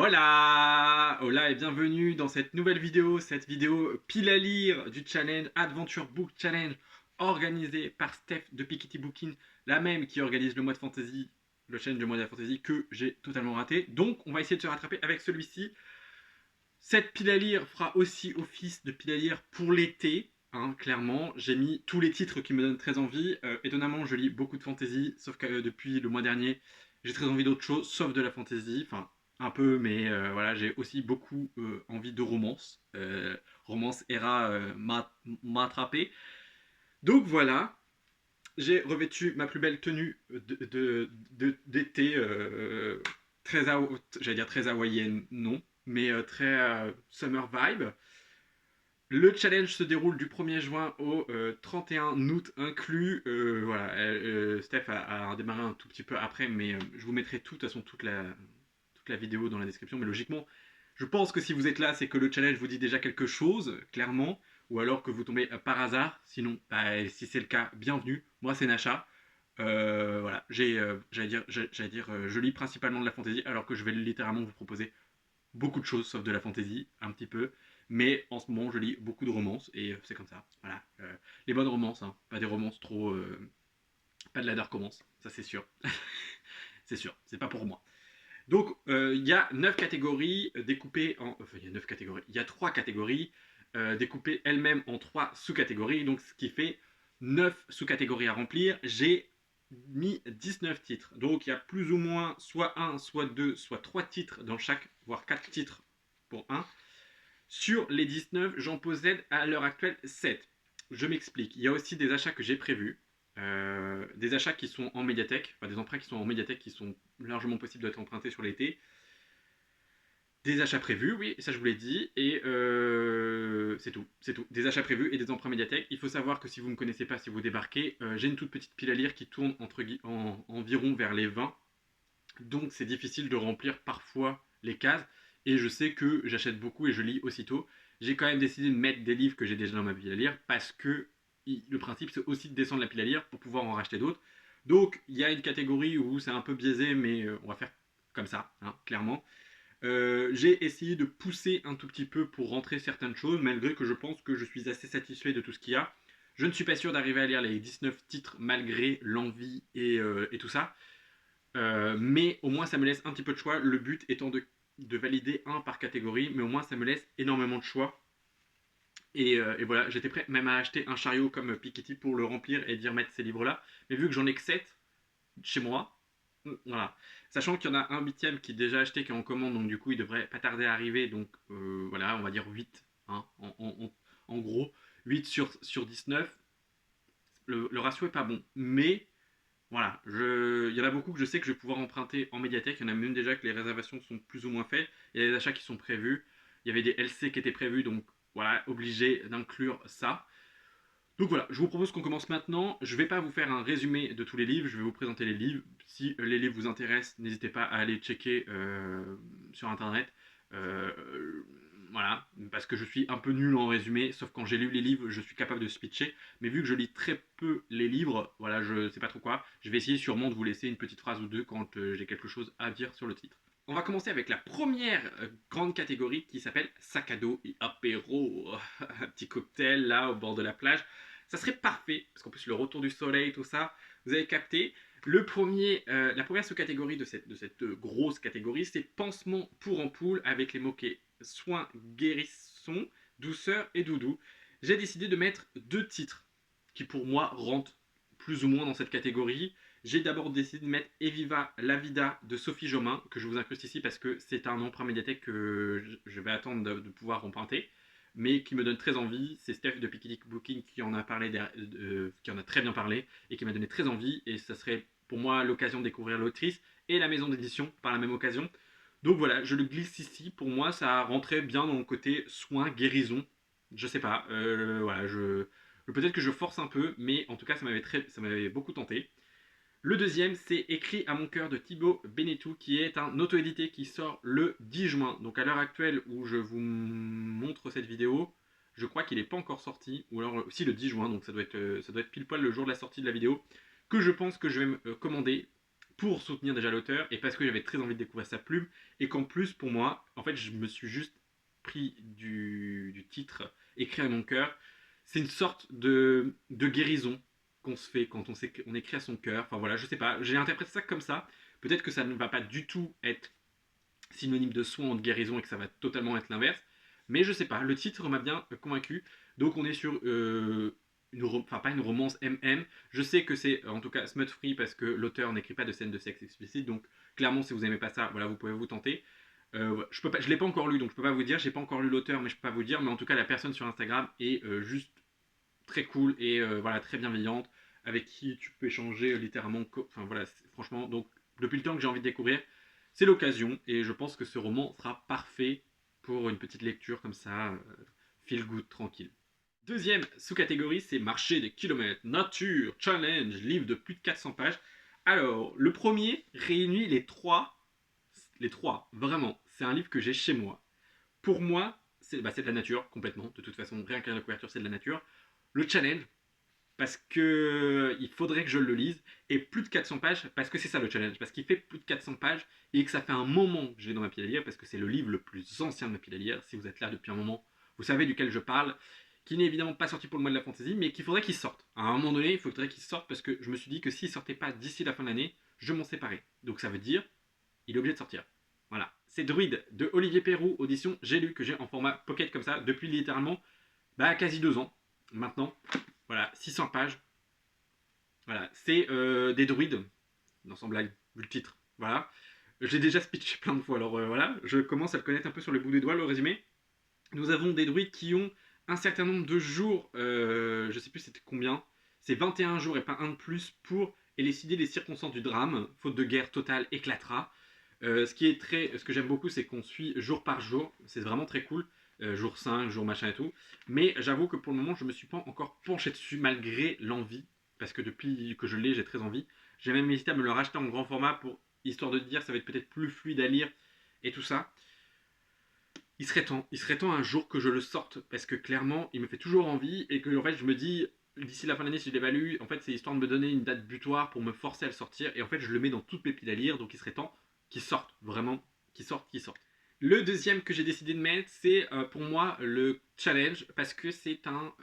Hola! Hola et bienvenue dans cette nouvelle vidéo, cette vidéo pile à lire du challenge Adventure Book Challenge organisé par Steph de Piketty Booking, la même qui organise le mois de fantasy, le challenge du mois de fantasy que j'ai totalement raté. Donc on va essayer de se rattraper avec celui-ci. Cette pile à lire fera aussi office de pile à lire pour l'été, hein, clairement. J'ai mis tous les titres qui me donnent très envie. Étonnamment, je lis beaucoup de fantasy, sauf que depuis le mois dernier, j'ai très envie d'autre chose, sauf de la fantasy. Enfin, un peu, mais voilà, j'ai aussi beaucoup envie de romance. Romance Era m'a attrapé. Donc voilà, j'ai revêtu ma plus belle tenue d'été, j'allais dire très hawaïenne, non, mais très summer vibe. Le challenge se déroule du 1er juin au 31 août inclus. Voilà, Steph a démarré un tout petit peu après, mais je vous mettrai tout, de toute façon toute la vidéo dans la description. Mais logiquement, je pense que si vous êtes là, c'est que le challenge vous dit déjà quelque chose, clairement, ou alors que vous tombez par hasard. Sinon, bah, si c'est le cas, bienvenue. Moi, c'est Nacha. Voilà, j'allais dire, je lis principalement de la fantasy, alors que je vais littéralement vous proposer beaucoup de choses sauf de la fantasy, un petit peu. Mais en ce moment, je lis beaucoup de romances et c'est comme ça. Voilà. Les bonnes romances, hein, pas des romances trop. Pas de la dark romance, ça c'est sûr. C'est sûr, c'est pas pour moi. Donc, il y a 9 catégories découpées en. Enfin, il y a 9 catégories. Il y a 3 catégories découpées elles-mêmes en 3 sous-catégories. Donc, ce qui fait 9 sous-catégories à remplir. J'ai mis 19 titres. Donc, il y a plus ou moins soit un, soit 2, soit 3 titres dans chaque, voire 4 titres pour un. Sur les 19, j'en possède à l'heure actuelle 7. Je m'explique. Il y a aussi des achats que j'ai prévus. Des achats qui sont en médiathèque, enfin des emprunts qui sont en médiathèque qui sont largement possibles d'être empruntés sur l'été. Des achats prévus, oui, ça je vous l'ai dit, et c'est tout, c'est tout. Des achats prévus et des emprunts médiathèque. Il faut savoir que si vous ne me connaissez pas, si vous débarquez, j'ai une toute petite pile à lire qui tourne environ vers les 20. Donc c'est difficile de remplir parfois les cases. Et je sais que j'achète beaucoup et je lis aussitôt. J'ai quand même décidé de mettre des livres que j'ai déjà dans ma pile à lire parce que le principe c'est aussi de descendre la pile à lire pour pouvoir en racheter d'autres. Donc il y a une catégorie où c'est un peu biaisé, mais on va faire comme ça, hein, clairement. J'ai essayé de pousser un tout petit peu pour rentrer certaines choses, malgré que je pense que je suis assez satisfait de tout ce qu'il y a. Je ne suis pas sûr d'arriver à lire les 19 titres malgré l'envie et tout ça. Mais au moins ça me laisse un petit peu de choix. Le but étant de valider un par catégorie, mais au moins ça me laisse énormément de choix. Et voilà, j'étais prêt même à acheter un chariot comme Piketty pour le remplir et dire mettre ces livres-là. Mais vu que j'en ai que 7 chez moi, voilà. Sachant qu'il y en a un huitième qui est déjà acheté, qui est en commande, donc du coup il devrait pas tarder à arriver. Donc voilà, on va dire 8, hein, en gros. 8 sur 19. Le ratio est pas bon. Mais voilà, il y en a beaucoup que je sais que je vais pouvoir emprunter en médiathèque. Il y en a même déjà que les réservations sont plus ou moins faites. Il y a des achats qui sont prévus. Il y avait des LC qui étaient prévus, donc voilà, obligé d'inclure ça. Donc voilà, je vous propose qu'on commence maintenant. Je ne vais pas vous faire un résumé de tous les livres, je vais vous présenter les livres. Si les livres vous intéressent, n'hésitez pas à aller checker sur internet. Euh, voilà, parce que je suis un peu nul en résumé, sauf quand j'ai lu les livres, je suis capable de speecher. Mais vu que je lis très peu les livres, voilà, je sais pas trop quoi, je vais essayer sûrement de vous laisser une petite phrase ou deux quand j'ai quelque chose à dire sur le titre. On va commencer avec la première grande catégorie qui s'appelle sac à dos et apéro. Un petit cocktail là au bord de la plage. Ça serait parfait, parce qu'en plus le retour du soleil, tout ça, vous avez capté. La première sous-catégorie de cette grosse catégorie, c'est pansement pour ampoule avec les mots-clés soins, guérison, douceur et doudou. J'ai décidé de mettre deux titres qui pour moi rentrent plus ou moins dans cette catégorie. J'ai d'abord décidé de mettre Eviva la vida de Sophie Jomain, que je vous incruste ici parce que c'est un emprunt médiathèque que je vais attendre de pouvoir emprunter, mais qui me donne très envie. C'est Steph de Piketty Booking qui en a parlé, qui en a très bien parlé et qui m'a donné très envie. Et ça serait pour moi l'occasion de découvrir l'autrice et la maison d'édition par la même occasion. Donc voilà, je le glisse ici. Pour moi, ça rentrait bien dans le côté soin, guérison. Je sais pas. Voilà, peut-être que je force un peu, mais en tout cas, ça m'avait beaucoup tenté. Le deuxième, c'est Écrit à mon cœur de Thibaut Benetou, qui est un auto-édité qui sort le 10 juin. Donc à l'heure actuelle où je vous montre cette vidéo, je crois qu'il n'est pas encore sorti, ou alors si le 10 juin, donc ça doit être pile poil le jour de la sortie de la vidéo, que je pense que je vais me commander pour soutenir déjà l'auteur et parce que j'avais très envie de découvrir sa plume et qu'en plus pour moi, en fait je me suis juste pris du titre écrit à mon cœur. C'est une sorte de guérison qu'on se fait quand on écrit à son cœur. Enfin voilà, je sais pas, j'ai interprété ça comme ça. Peut-être que ça ne va pas du tout être synonyme de soin ou de guérison et que ça va totalement être l'inverse. Mais je sais pas, le titre m'a bien convaincu. Donc on est sur enfin pas une romance MM. Je sais que c'est en tout cas smut free parce que l'auteur n'écrit pas de scènes de sexe explicite. Donc clairement si vous aimez pas ça, voilà, vous pouvez vous tenter. Je l'ai pas encore lu, donc je peux pas vous dire. J'ai pas encore lu l'auteur, mais je peux pas vous dire. Mais en tout cas, la personne sur Instagram est juste très cool et voilà très bienveillante, avec qui tu peux échanger littéralement. Enfin voilà, franchement, donc depuis le temps que j'ai envie de découvrir, c'est l'occasion et je pense que ce roman sera parfait pour une petite lecture comme ça, feel good, tranquille. Deuxième sous-catégorie, c'est marcher des kilomètres, nature, challenge, livre de plus de 400 pages. Alors, le premier réunit les trois, vraiment. C'est un livre que j'ai chez moi. Pour moi, c'est de la nature, complètement. De toute façon, rien qu'à la couverture, c'est de la nature. Le challenge, parce que il faudrait que je le lise, et plus de 400 pages, parce que c'est ça le challenge, parce qu'il fait plus de 400 pages, et que ça fait un moment que je l'ai dans ma pile à lire, parce que c'est le livre le plus ancien de ma pile à lire. Si vous êtes là depuis un moment, vous savez duquel je parle, qui n'est évidemment pas sorti pour le mois de la fantasy, mais qu'il faudrait qu'il sorte. À un moment donné, il faudrait qu'il sorte, parce que je me suis dit que s'il sortait pas d'ici la fin de l'année, je m'en séparais. Donc ça veut dire, il est obligé de sortir. Voilà. C'est Druide de Olivier Perroux, audition J'ai lu, que j'ai en format pocket comme ça, depuis littéralement quasi 2 ans maintenant. Voilà, 600 pages. Voilà, c'est des druides, non sans blague, vu le titre. Voilà. J'ai déjà speech plein de fois, alors voilà, je commence à le connaître un peu sur le bout des doigts, le résumé. Nous avons des druides qui ont un certain nombre de jours, je sais plus c'était combien, c'est 21 jours et pas un de plus pour élucider les circonstances du drame, faute de guerre totale éclatera. Ce que j'aime beaucoup, c'est qu'on suit jour par jour, c'est vraiment très cool, jour 5, jour machin et tout. Mais j'avoue que pour le moment, je me suis pas encore penché dessus malgré l'envie, parce que depuis que je l'ai, j'ai très envie. J'ai même hésité à me le racheter en grand format pour histoire de dire ça va être peut-être plus fluide à lire et tout ça. Il serait temps un jour que je le sorte parce que clairement il me fait toujours envie et que en fait je me dis d'ici la fin de l'année si je l'ai pas lu, en fait c'est histoire de me donner une date butoir pour me forcer à le sortir et en fait je le mets dans toutes mes piles à lire donc il serait temps qu'il sorte vraiment, qu'il sorte. Le deuxième que j'ai décidé de mettre c'est pour moi le challenge parce que c'est un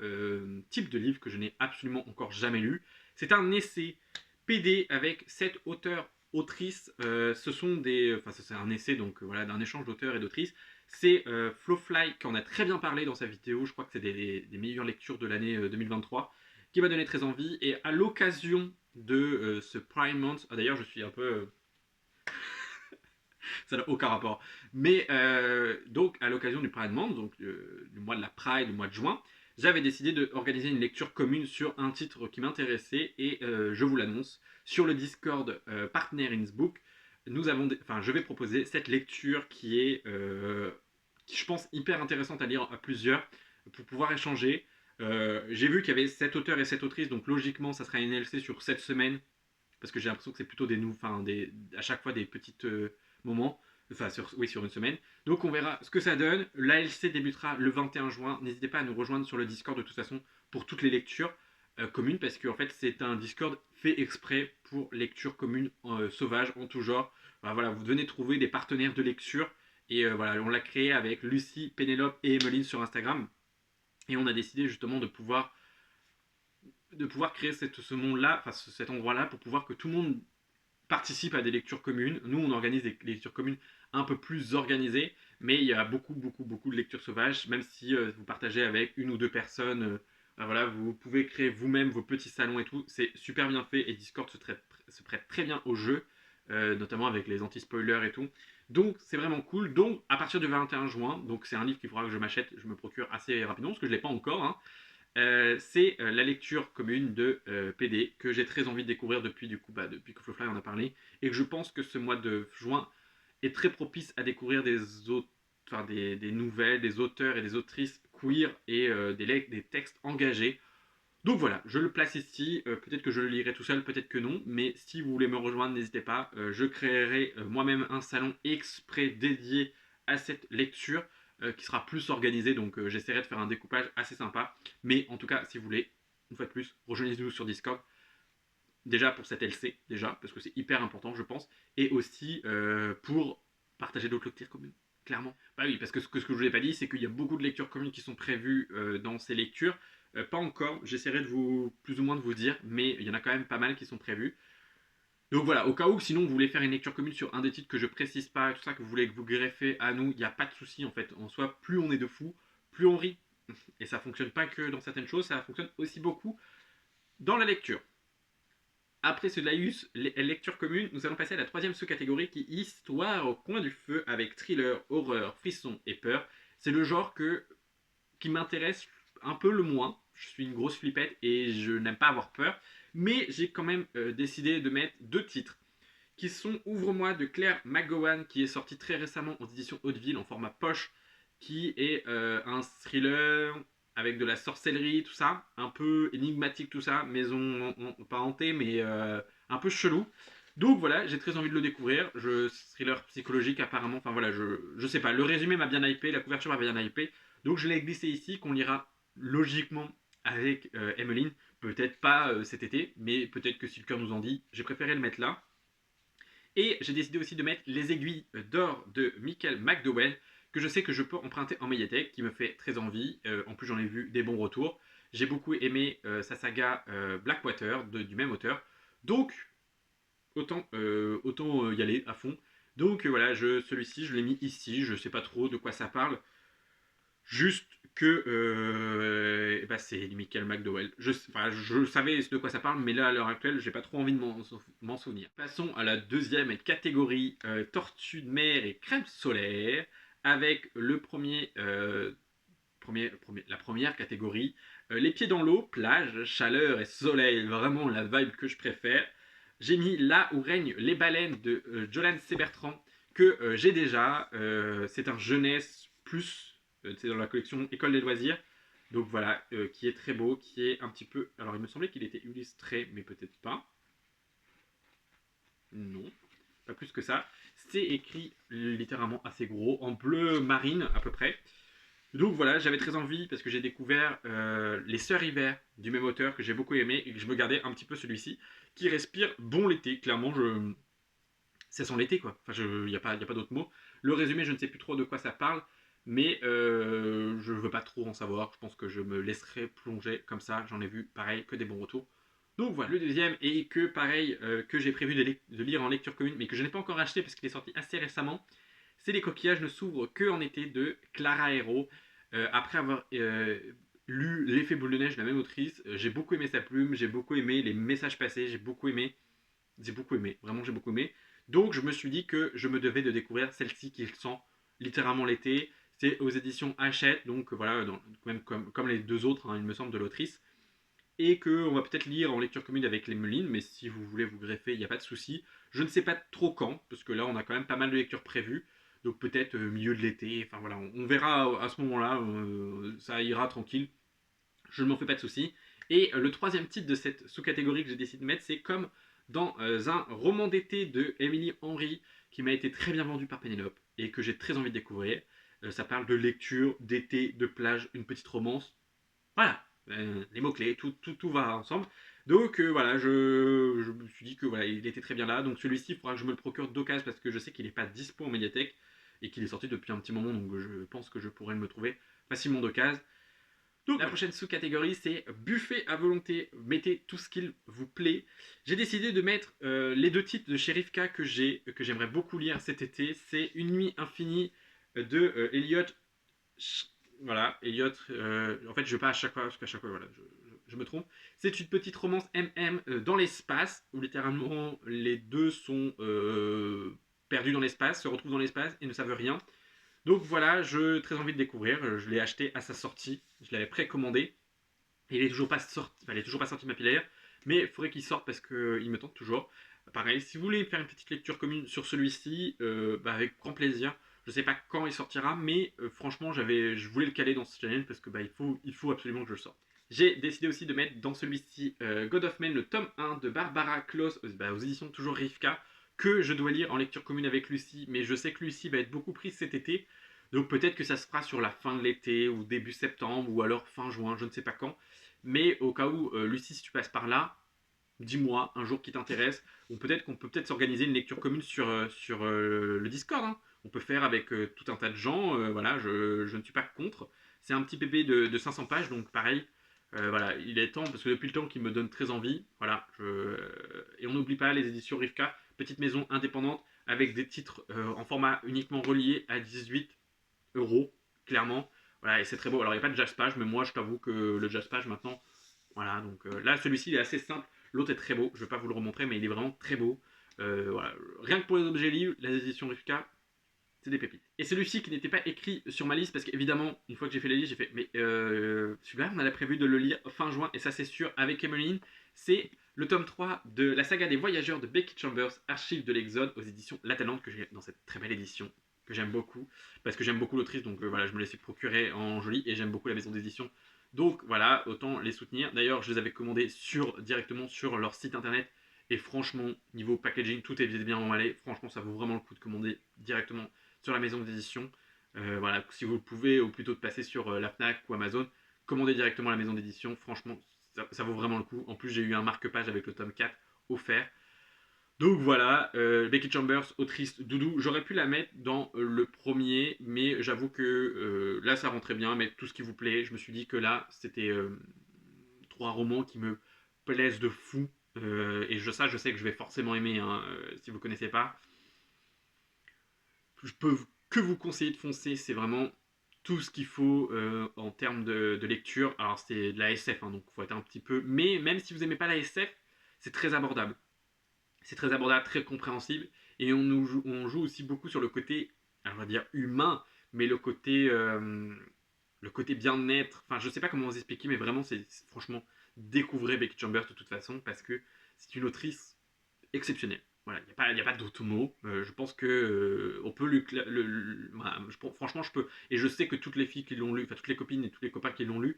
type de livre que je n'ai absolument encore jamais lu. C'est un essai PD avec 7 auteurs autrices, ce sont des, enfin c'est un essai donc voilà d'un échange d'auteurs et d'autrices. C'est Flowfly qui en a très bien parlé dans sa vidéo, je crois que c'est des meilleures lectures de l'année 2023, qui m'a donné très envie. Et à l'occasion de ce Prime Month, d'ailleurs je suis un peu... ça n'a aucun rapport. Mais donc à l'occasion du Pride Month, donc du mois de la Pride, du mois de juin, j'avais décidé d'organiser une lecture commune sur un titre qui m'intéressait et je vous l'annonce, sur le Discord Partner Innsbook, je vais proposer cette lecture qui est, qui, je pense, hyper intéressante à lire à plusieurs pour pouvoir échanger. J'ai vu qu'il y avait 7 auteurs et 7 autrices, donc logiquement, ça sera une LC sur 7 semaines parce que j'ai l'impression que c'est plutôt à chaque fois des petites moments, enfin sur une semaine. Donc on verra ce que ça donne. L'ALC débutera le 21 juin. N'hésitez pas à nous rejoindre sur le Discord de toute façon pour toutes les lectures communes parce qu'en fait c'est un Discord fait exprès pour lecture commune sauvage en tout genre. Voilà, vous venez trouver des partenaires de lecture et voilà, on l'a créé avec Lucie, Pénélope et Emeline sur Instagram et on a décidé justement de pouvoir créer ce monde-là, enfin cet endroit-là, pour pouvoir que tout le monde participe à des lectures communes. Nous, on organise des lectures communes un peu plus organisées, mais il y a beaucoup, beaucoup, beaucoup de lectures sauvages, même si vous partagez avec une ou deux personnes. Voilà, vous pouvez créer vous-même vos petits salons et tout. C'est super bien fait et Discord se prête très bien au jeu, notamment avec les anti-spoilers et tout. Donc c'est vraiment cool. Donc à partir du 21 juin, donc c'est un livre qu'il faudra que je m'achète, je me procure assez rapidement parce que je ne l'ai pas encore. Hein. C'est la lecture commune de PD que j'ai très envie de découvrir depuis que Flowfly en a parlé et que je pense que ce mois de juin est très propice à découvrir des nouvelles, des auteurs et des autrices queer et des textes engagés. Donc voilà, je le place ici, peut-être que je le lirai tout seul, peut-être que non, mais si vous voulez me rejoindre, n'hésitez pas, je créerai moi-même un salon exprès dédié à cette lecture qui sera plus organisé, donc j'essaierai de faire un découpage assez sympa. Mais en tout cas, si vous voulez, une fois de plus, rejoignez-nous sur Discord. déjà pour cette LC, déjà, parce que c'est hyper important, je pense, et aussi pour partager d'autres lectures communes, clairement. Bah oui, parce que ce que je vous ai pas dit, c'est qu'il y a beaucoup de lectures communes qui sont prévues dans ces lectures. Pas encore, j'essaierai de vous, plus ou moins de vous dire, mais il y en a quand même pas mal qui sont prévues. Donc voilà, au cas où, sinon vous voulez faire une lecture commune sur un des titres que je précise pas et tout ça, que vous voulez que vous greffez à nous, il n'y a pas de souci en fait. En soi, plus on est de fous, plus on rit. Et ça fonctionne pas que dans certaines choses, ça fonctionne aussi beaucoup dans la lecture. Après ce laïus lecture commune, nous allons passer à la troisième sous-catégorie qui est histoire au coin du feu avec thriller, horreur, frisson et peur. C'est le genre qui m'intéresse un peu le moins. Je suis une grosse flippette et je n'aime pas avoir peur. Mais j'ai quand même décidé de mettre 2 titres qui sont Ouvre-moi de Claire McGowan, qui est sorti très récemment aux éditions Hauteville en format poche, qui est un thriller avec de la sorcellerie, tout ça, un peu énigmatique, tout ça, maison pas hantée, mais un peu chelou. Donc voilà, j'ai très envie de le découvrir. Thriller psychologique apparemment, enfin voilà, je sais pas. Le résumé m'a bien hypé, la couverture m'a bien hypé. Donc je l'ai glissé ici, qu'on lira logiquement avec Emmeline. Peut-être pas cet été, mais peut-être que si le cœur nous en dit, j'ai préféré le mettre là. Et j'ai décidé aussi de mettre Les Aiguilles d'or de Michael McDowell, que je sais que je peux emprunter en médiathèque, qui me fait très envie. En plus, j'en ai vu des bons retours. J'ai beaucoup aimé sa saga Blackwater, du même auteur. Donc, autant y aller à fond. Donc voilà, celui-ci, je l'ai mis ici. Je sais pas trop de quoi ça parle. Juste que bah, c'est Michael McDowell. Je savais de quoi ça parle, mais là, à l'heure actuelle, j'ai pas trop envie de m'en souvenir. Passons à la deuxième catégorie, tortue de mer et crème solaire, avec la première catégorie, les pieds dans l'eau, plage, chaleur et soleil, vraiment la vibe que je préfère. J'ai mis Là où règnent les baleines de Jolan C. Bertrand, que j'ai déjà. C'est un jeunesse plus, c'est dans la collection École des loisirs. Donc voilà, qui est très beau, qui est un petit peu. Alors il me semblait qu'il était illustré, mais peut-être pas. Non, pas plus que ça. C'est écrit littéralement assez gros, en bleu marine à peu près. Donc voilà, j'avais très envie parce que j'ai découvert Les Sœurs Hiver du même auteur que j'ai beaucoup aimé et que je me gardais un petit peu celui-ci qui respire bon l'été. Clairement, ça sent l'été quoi. Enfin, il n'y a pas d'autre mot. Le résumé, je ne sais plus trop de quoi ça parle, mais je ne veux pas trop en savoir. Je pense que je me laisserai plonger comme ça. J'en ai vu pareil que des bons retours. Donc voilà, le deuxième et que pareil que j'ai prévu de lire en lecture commune, mais que je n'ai pas encore acheté parce qu'il est sorti assez récemment. C'est Les coquillages ne s'ouvrent que en été de Clara Hérault. Après avoir lu L'effet boule de neige de la même autrice, j'ai beaucoup aimé sa plume, j'ai beaucoup aimé les messages passés, vraiment j'ai beaucoup aimé. Donc je me suis dit que je me devais de découvrir celle-ci qui sent littéralement l'été. C'est aux éditions Hachette, donc voilà, même comme les deux autres, hein, il me semble, de l'autrice. Et qu'on va peut-être lire en lecture commune avec les Melines, mais si vous voulez vous greffer, il n'y a pas de souci. Je ne sais pas trop quand, parce que là on a quand même pas mal de lectures prévues. Donc peut-être milieu de l'été, enfin voilà, on verra à ce moment-là, ça ira tranquille. Je ne m'en fais pas de souci. Et le troisième titre de cette sous-catégorie que j'ai décidé de mettre, c'est Comme dans un roman d'été de Emily Henry, qui m'a été très bien vendu par Pénélope, et que j'ai très envie de découvrir. Ça parle de lecture, d'été, de plage, une petite romance. Voilà, les mots-clés, tout va ensemble. Donc voilà, je me suis dit que voilà, il était très bien là. Donc celui-ci, il faudra que je me le procure d'occasion parce que je sais qu'il n'est pas dispo en médiathèque et qu'il est sorti depuis un petit moment. Donc je pense que je pourrais me trouver facilement d'occasion. Donc la prochaine sous-catégorie, c'est buffet à volonté. Mettez tout ce qu'il vous plaît. J'ai décidé de mettre les 2 titres de Shérifka que j'aimerais beaucoup lire cet été. C'est Une nuit infinie de Elliot. Voilà, Elliot. En fait, je pas à chaque fois, parce qu'à chaque fois, voilà, je me trompe. C'est une petite romance MM dans l'espace, où littéralement les deux sont perdus dans l'espace, se retrouvent dans l'espace et ne savent rien. Donc voilà, j'ai très envie de découvrir. Je l'ai acheté à sa sortie, je l'avais précommandé. Il est toujours pas sorti, enfin, il est toujours pas sorti de ma pile, mais il faudrait qu'il sorte parce qu'il me tente toujours. Pareil, si vous voulez faire une petite lecture commune sur celui-ci, bah, avec grand plaisir. Je sais pas quand il sortira, mais franchement, je voulais le caler dans ce channel parce que bah, il faut absolument que je le sorte. J'ai décidé aussi de mettre dans celui-ci God of Men, le tome 1 de Barbara Kloss, aux éditions toujours Rivka, que je dois lire en lecture commune avec Lucie, mais je sais que Lucie va être beaucoup prise cet été, donc peut-être que ça se fera sur la fin de l'été ou début septembre ou alors fin juin, je ne sais pas quand. Mais au cas où, Lucie, si tu passes par là, dis-moi un jour qui t'intéresse, ou peut-être qu'on peut peut-être s'organiser une lecture commune sur le Discord, hein. On peut faire avec tout un tas de gens, voilà, je ne suis pas contre. C'est un petit pépé de 500 pages, donc pareil, voilà, il est temps, parce que depuis le temps qu'il me donne très envie, voilà, et on n'oublie pas les éditions Rivka, petite maison indépendante, avec des titres en format uniquement relié à 18 € clairement. Voilà, et c'est très beau. Alors, il n'y a pas de jazz page, mais moi, je t'avoue que le jazz page maintenant, voilà. Donc là, celui-ci, il est assez simple. L'autre est très beau. Je ne vais pas vous le remontrer, mais il est vraiment très beau. Voilà. Rien que pour les objets livres, les éditions Rivka, c'est des pépites. Et celui-ci qui n'était pas écrit sur ma liste, parce qu'évidemment, une fois que j'ai fait les listes, j'ai fait, mais celui-là, on a prévu de le lire fin juin, et ça, c'est sûr, avec Emmeline. C'est le tome 3 de la saga des voyageurs de Becky Chambers, Archives de l'Exode, aux éditions La Talente, que j'ai dans cette très belle édition, que j'aime beaucoup, parce que j'aime beaucoup l'autrice, donc voilà, je me l'ai procurer en joli, et j'aime beaucoup la maison d'édition. Donc voilà, autant les soutenir. D'ailleurs, je les avais commandés directement sur leur site internet, et franchement, niveau packaging, tout est bien emballé. Franchement, ça vaut vraiment le coup de commander directement sur la maison d'édition. Voilà, si vous le pouvez, ou plutôt de passer sur la Fnac ou Amazon, commandez directement la maison d'édition. Franchement, ça vaut vraiment le coup. En plus, j'ai eu un marque-page avec le tome 4 offert. Donc voilà, Becky Chambers, autrice doudou. J'aurais pu la mettre dans le premier, mais j'avoue que là, ça rentrait bien. Mais tout ce qui vous plaît, je me suis dit que là, c'était 3 romans qui me plaisent de fou. Et je sais que je vais forcément aimer, hein, si vous ne connaissez pas. Je peux que vous conseiller de foncer, c'est vraiment tout ce qu'il faut en termes de lecture. Alors c'est de la SF, hein, donc il faut être un petit peu... Mais même si vous n'aimez pas la SF, c'est très abordable. C'est très abordable, très compréhensible. Et on joue aussi beaucoup sur le côté, on va dire humain, mais le côté bien-être. Enfin, je sais pas comment vous expliquer, mais vraiment, franchement, découvrez Becky Chambers de toute façon, parce que c'est une autrice exceptionnelle. Voilà, il n'y a pas d'autres mots. Je pense que on peut voilà, franchement, je peux. Et je sais que toutes les filles qui l'ont lu, enfin toutes les copines et tous les copains qui l'ont lu,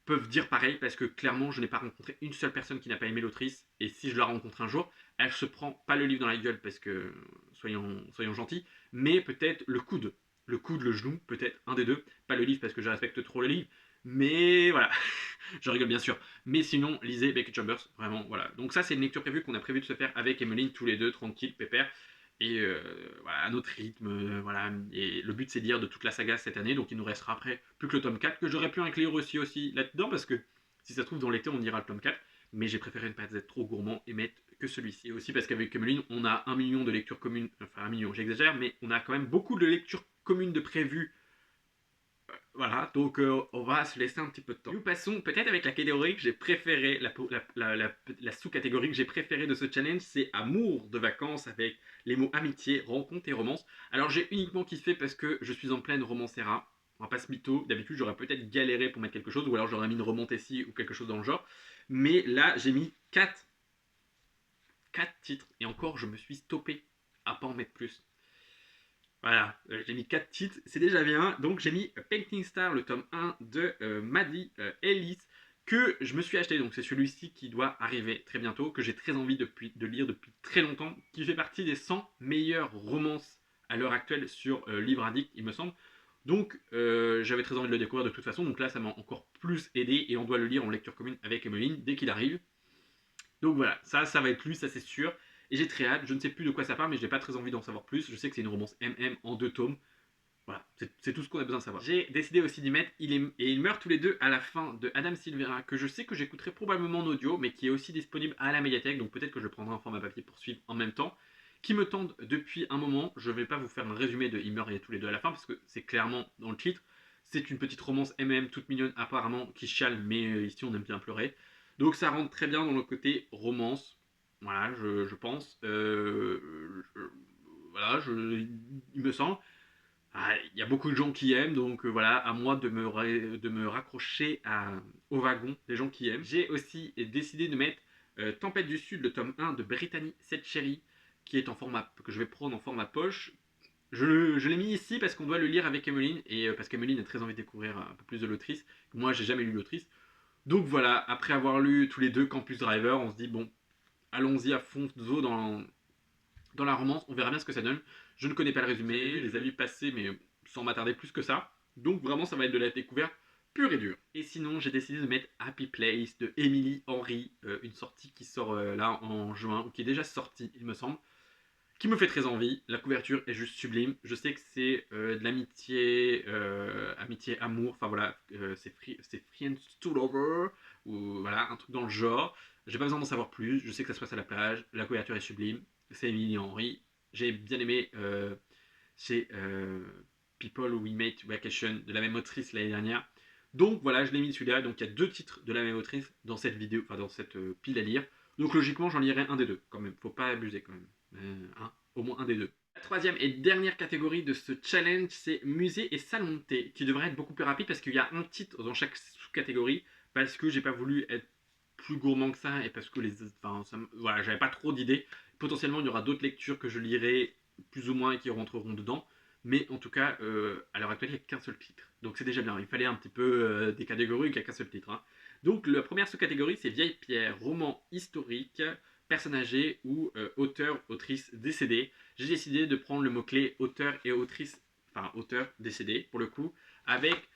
peuvent dire pareil, parce que clairement, je n'ai pas rencontré une seule personne qui n'a pas aimé l'autrice. Et si je la rencontre un jour, elle se prend pas le livre dans la gueule, parce que soyons gentils, mais peut-être le coude. Le coude, le genou, peut-être un des deux. Pas le livre, parce que je respecte trop le livre. Mais voilà, je rigole bien sûr. Mais sinon, lisez Becky Chambers, vraiment, voilà. Donc ça, c'est une lecture prévue qu'on a prévu de se faire avec Emmeline, tous les deux, tranquille, pépère. Et voilà, à notre rythme, voilà. Et le but, c'est de lire de toute la saga cette année, donc il nous restera après plus que le tome 4, que j'aurais pu inclure aussi là-dedans, parce que si ça se trouve, dans l'été, on ira le tome 4, mais j'ai préféré ne pas être trop gourmand et mettre que celui-ci. Et aussi parce qu'avec Emmeline, on a 1 million de lectures communes, enfin 1 million, j'exagère, mais on a quand même beaucoup de lectures communes de prévues. Voilà, donc on va se laisser un petit peu de temps. Nous passons peut-être avec la catégorie que j'ai préférée, la sous-catégorie que j'ai préférée de ce challenge, c'est amour de vacances avec les mots amitié, rencontre et romance. Alors j'ai uniquement kiffé parce que je suis en pleine romancera. On va pas se mytho, d'habitude j'aurais peut-être galéré pour mettre quelque chose, ou alors j'aurais mis une romantécie ou quelque chose dans le genre. Mais là j'ai mis 4 titres, et encore je me suis stoppé à pas en mettre plus. Voilà, j'ai mis 4 titres, c'est déjà bien. Donc j'ai mis Painting Star, le tome 1 de Maddie Ellis, que je me suis acheté. Donc c'est celui-ci qui doit arriver très bientôt, que j'ai très envie de lire depuis très longtemps, qui fait partie des 100 meilleures romances à l'heure actuelle sur Livre Addict, il me semble. Donc j'avais très envie de le découvrir de toute façon, donc là ça m'a encore plus aidé, et on doit le lire en lecture commune avec Emeline dès qu'il arrive. Donc voilà, ça va être lui, ça c'est sûr. Et j'ai très hâte, je ne sais plus de quoi ça parle, mais j'ai pas très envie d'en savoir plus. Je sais que c'est une romance MM en 2 tomes. Voilà, c'est tout ce qu'on a besoin de savoir. J'ai décidé aussi d'y mettre et ils meurent tous les deux à la fin de Adam Silvera, que je sais que j'écouterai probablement en audio, mais qui est aussi disponible à la médiathèque, donc peut-être que je prendrai un format papier pour suivre en même temps, qui me tendent depuis un moment. Je vais pas vous faire un résumé de Ils meurent tous les deux à la fin, parce que c'est clairement dans le titre. C'est une petite romance MM toute mignonne apparemment, qui chiale, mais ici on aime bien pleurer. Donc ça rentre très bien dans le côté romance. Voilà, je pense. Voilà, il me semble. Il y a beaucoup de gens qui aiment, donc voilà, à moi de me raccrocher au wagon des gens qui aiment. J'ai aussi décidé de mettre Tempête du Sud, le tome 1 de Brittany Setcheri, qui est en format, que je vais prendre en format poche. Je l'ai mis ici parce qu'on doit le lire avec Emeline, et parce qu'Emeline a très envie de découvrir un peu plus de l'autrice. Moi, j'ai jamais lu l'autrice. Donc voilà, après avoir lu tous les deux Campus Driver, on se dit, bon, allons-y à fond dans la romance, on verra bien ce que ça donne. Je ne connais pas le résumé, les avis passés, mais sans m'attarder plus que ça. Donc vraiment, ça va être de la découverte pur et dur. Et sinon, j'ai décidé de mettre Happy Place de Emily Henry, une sortie qui sort là en juin, ou qui est déjà sortie, il me semble, qui me fait très envie. La couverture est juste sublime. Je sais que c'est de l'amitié, amitié, amour, enfin voilà, c'est Friends to Lover, ou voilà, un truc dans le genre. J'ai pas besoin d'en savoir plus, je sais que ça se passe à la plage, la couverture est sublime, c'est Emily Henry. J'ai bien aimé c'est People We Made Vacation de la même autrice l'année dernière. Donc voilà, je l'ai mis celui-là. Donc il y a 2 titres de la même autrice dans cette vidéo, enfin dans cette pile à lire. Donc logiquement, j'en lirai un des deux quand même. Faut pas abuser quand même. Au moins un des deux. La troisième et dernière catégorie de ce challenge, c'est musée et salon de thé, qui devrait être beaucoup plus rapide parce qu'il y a un titre dans chaque sous-catégorie, parce que j'ai pas voulu être plus gourmand que ça et parce que voilà, j'avais pas trop d'idées. Potentiellement, il y aura d'autres lectures que je lirai plus ou moins et qui rentreront dedans. Mais en tout cas, à l'heure actuelle, il n'y a qu'un seul titre. Donc c'est déjà bien. Il fallait un petit peu des catégories, il n'y a qu'un seul titre. Hein. Donc la première sous-catégorie, c'est vieille pierre, roman historique, personne âgée ou auteur, autrice décédée. J'ai décidé de prendre le mot-clé auteur et autrice, enfin auteur décédé pour le coup, avec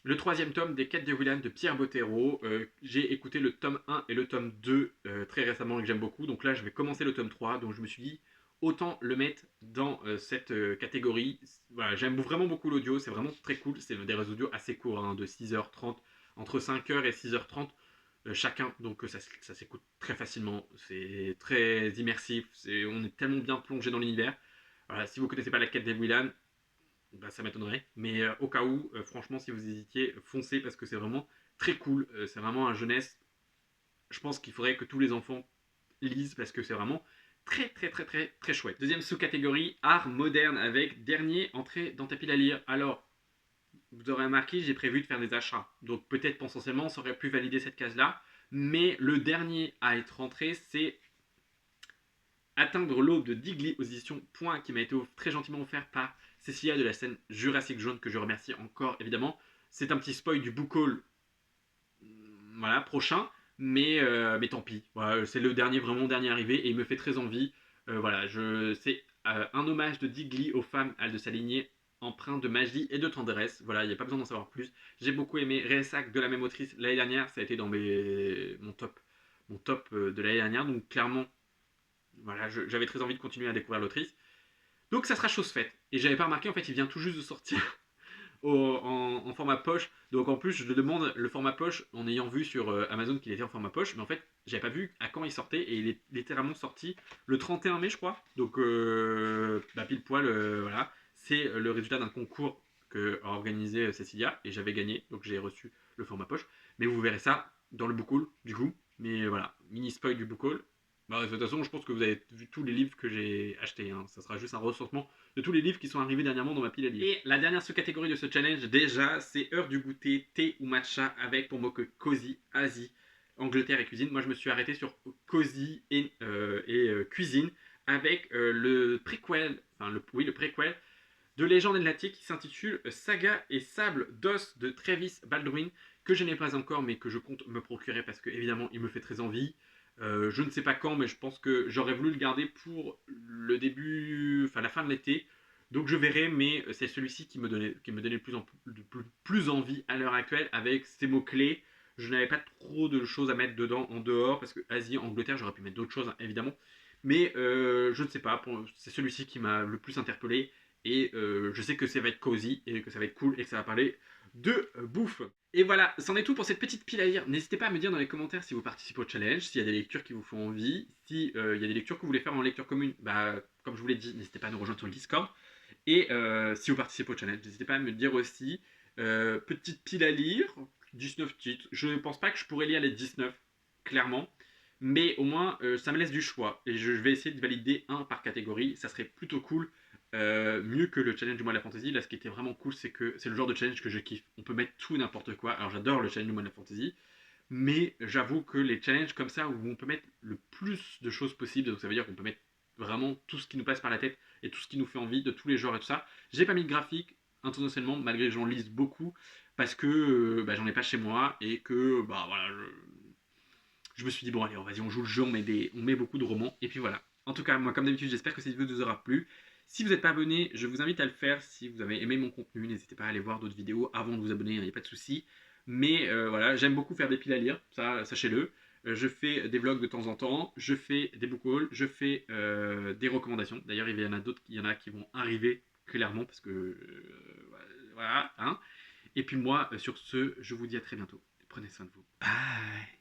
le 3e tome des Quêtes de William de Pierre Bottero. J'ai écouté le tome 1 et le tome 2 très récemment et que j'aime beaucoup. Donc là, je vais commencer le tome 3. Donc je me suis dit, autant le mettre dans cette catégorie. Voilà, j'aime vraiment beaucoup l'audio. C'est vraiment très cool. C'est des audios assez courts, hein, de 6h30, entre 5h et 6h30 chacun. Donc ça s'écoute très facilement. C'est très immersif. On est tellement bien plongé dans l'univers. Voilà, si vous ne connaissez pas la Quête des William, bah, ça m'étonnerait. Mais au cas où, franchement, si vous hésitiez, foncez parce que c'est vraiment très cool. C'est vraiment un jeunesse. Je pense qu'il faudrait que tous les enfants lisent parce que c'est vraiment très très très très très chouette. Deuxième sous-catégorie, art moderne avec dernier entrée dans ta pile à lire. Alors, vous aurez remarqué, j'ai prévu de faire des achats. Donc peut-être potentiellement, ça aurait pu valider cette case-là. Mais le dernier à être rentré, c'est Atteindre l'aube de Digli aux éditions Point, qui m'a été très gentiment offert par Cécilia de la scène Jurassic Jaune, que je remercie encore évidemment. C'est un petit spoil du book haul, voilà, prochain, mais tant pis. Voilà, c'est le dernier, vraiment dernier arrivé, et il me fait très envie. Voilà, c'est un hommage de Digli aux femmes de sa lignée, empreint de magie et de tendresse. Voilà, il n'y a pas besoin d'en savoir plus. J'ai beaucoup aimé Résac de la même autrice l'année dernière, ça a été dans mon top de l'année dernière, donc clairement, voilà, j'avais très envie de continuer à découvrir l'autrice. Donc ça sera chose faite. Et j'avais pas remarqué, en fait, il vient tout juste de sortir en format poche. Donc en plus, je le demande le format poche en ayant vu sur Amazon qu'il était en format poche. Mais en fait, j'avais pas vu à quand il sortait. Et il est littéralement sorti le 31 mai, je crois. Donc pile poil, voilà. C'est le résultat d'un concours que a organisé Cecilia. Et j'avais gagné. Donc j'ai reçu le format poche. Mais vous verrez ça dans le book haul, du coup. Mais voilà, mini spoil du book haul. Bah, de toute façon, je pense que vous avez vu tous les livres que j'ai achetés. Hein. Ça sera juste un recensement de tous les livres qui sont arrivés dernièrement dans ma pile à lire. Et la dernière sous-catégorie de ce challenge, déjà, c'est heure du goûter, thé ou matcha avec pour moi que Cozy, Asie, Angleterre et cuisine. Moi, je me suis arrêté sur Cozy et cuisine avec le préquel, le préquel de Légende Atlantique qui s'intitule Saga et sable d'os de Travis Baldwin, que je n'ai pas encore mais que je compte me procurer parce que évidemment il me fait très envie. Je ne sais pas quand, mais je pense que j'aurais voulu le garder pour le début, enfin la fin de l'été. Donc je verrai, mais c'est celui-ci qui me donnait plus envie à l'heure actuelle avec ces mots-clés. Je n'avais pas trop de choses à mettre dedans en dehors, parce que Asie, Angleterre, j'aurais pu mettre d'autres choses, hein, évidemment. Mais je ne sais pas, c'est celui-ci qui m'a le plus interpellé. Et je sais que ça va être cozy, et que ça va être cool, et que ça va parler de bouffe. Et voilà, c'en est tout pour cette petite pile à lire. N'hésitez pas à me dire dans les commentaires si vous participez au challenge, s'il y a des lectures qui vous font envie, s'il y a des lectures que vous voulez faire en lecture commune, bah, comme je vous l'ai dit, n'hésitez pas à nous rejoindre sur le Discord. Et si vous participez au challenge, n'hésitez pas à me dire aussi, petite pile à lire, 19 titres. Je ne pense pas que je pourrais lire les 19, clairement. Mais au moins, ça me laisse du choix. Et je vais essayer de valider un par catégorie. Ça serait plutôt cool. Mieux que le challenge du mois de la fantasy. Là, ce qui était vraiment cool, c'est que c'est le genre de challenge que je kiffe. On peut mettre tout et n'importe quoi. Alors, j'adore le challenge du mois de la fantasy. Mais j'avoue que les challenges comme ça, où on peut mettre le plus de choses possibles, donc ça veut dire qu'on peut mettre vraiment tout ce qui nous passe par la tête et tout ce qui nous fait envie, de tous les genres et tout ça. J'ai pas mis de graphique, intentionnellement, malgré que j'en lise beaucoup, parce que j'en ai pas chez moi et que, bah voilà, je me suis dit, bon, allez, vas-y, on joue le jeu, on met beaucoup de romans, et puis voilà. En tout cas, moi, comme d'habitude, j'espère que cette vidéo vous aura plu. Si vous n'êtes pas abonné, je vous invite à le faire. Si vous avez aimé mon contenu, n'hésitez pas à aller voir d'autres vidéos avant de vous abonner, il n'y a pas de souci. Mais voilà, j'aime beaucoup faire des piles à lire, ça, sachez-le. Je fais des vlogs de temps en temps, je fais des book hauls, je fais des recommandations. D'ailleurs, il y en a d'autres, il y en a qui vont arriver clairement parce que voilà. Hein. Et puis moi, sur ce, je vous dis à très bientôt. Prenez soin de vous. Bye.